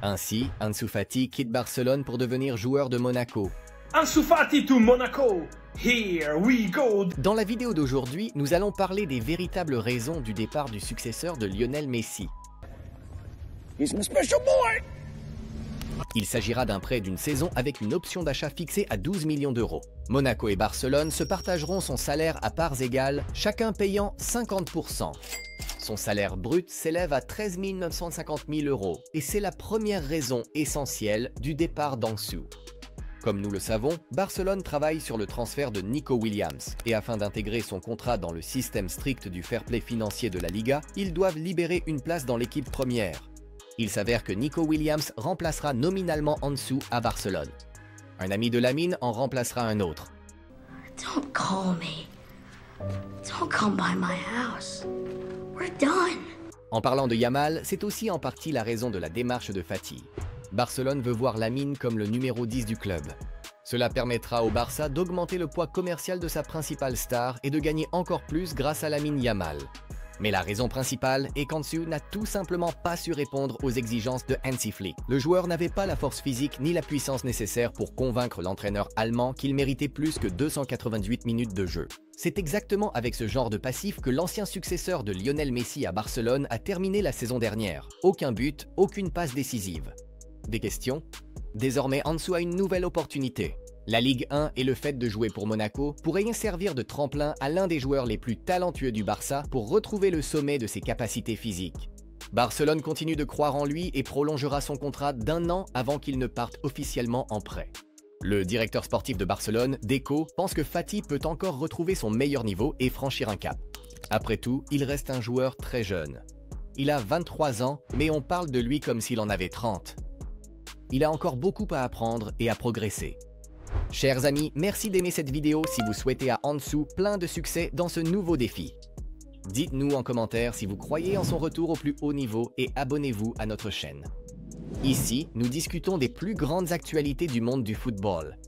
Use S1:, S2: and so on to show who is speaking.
S1: Ainsi, Ansu Fati quitte Barcelone pour devenir joueur de Monaco.
S2: Ansu Fati to Monaco, here we go.
S1: Dans la vidéo d'aujourd'hui, nous allons parler des véritables raisons du départ du successeur de Lionel Messi.
S2: He's my special boy.
S1: Il s'agira d'un prêt d'une saison avec une option d'achat fixée à 12 millions d'euros. Monaco et Barcelone se partageront son salaire à parts égales, chacun payant 50%. Son salaire brut s'élève à 13 950 000 euros et c'est la première raison essentielle du départ d'Ansu. Comme nous le savons, Barcelone travaille sur le transfert de Nico Williams et afin d'intégrer son contrat dans le système strict du fair play financier de la Liga, ils doivent libérer une place dans l'équipe première. Il s'avère que Nico Williams remplacera nominalement Ansu à Barcelone. Un ami de Lamine en remplacera un autre.
S3: Don't call me. Don't come by my house. We're done.
S1: En parlant de Yamal, c'est aussi en partie la raison de la démarche de Fati. Barcelone veut voir Lamine comme le numéro 10 du club. Cela permettra au Barça d'augmenter le poids commercial de sa principale star et de gagner encore plus grâce à Lamine Yamal. Mais la raison principale est qu'Ansu n'a tout simplement pas su répondre aux exigences de Hansi Flick. Le joueur n'avait pas la force physique ni la puissance nécessaire pour convaincre l'entraîneur allemand qu'il méritait plus que 288 minutes de jeu. C'est exactement avec ce genre de passif que l'ancien successeur de Lionel Messi à Barcelone a terminé la saison dernière. Aucun but, aucune passe décisive. Des questions? Désormais, Ansu a une nouvelle opportunité. La Ligue 1 et le fait de jouer pour Monaco pourraient y servir de tremplin à l'un des joueurs les plus talentueux du Barça pour retrouver le sommet de ses capacités physiques. Barcelone continue de croire en lui et prolongera son contrat d'1 an avant qu'il ne parte officiellement en prêt. Le directeur sportif de Barcelone, Deco, pense que Fati peut encore retrouver son meilleur niveau et franchir un cap. Après tout, il reste un joueur très jeune. Il a 23 ans, mais on parle de lui comme s'il en avait 30. Il a encore beaucoup à apprendre et à progresser. Chers amis, merci d'aimer cette vidéo si vous souhaitez à Ansu plein de succès dans ce nouveau défi. Dites-nous en commentaire si vous croyez en son retour au plus haut niveau et abonnez-vous à notre chaîne. Ici, nous discutons des plus grandes actualités du monde du football.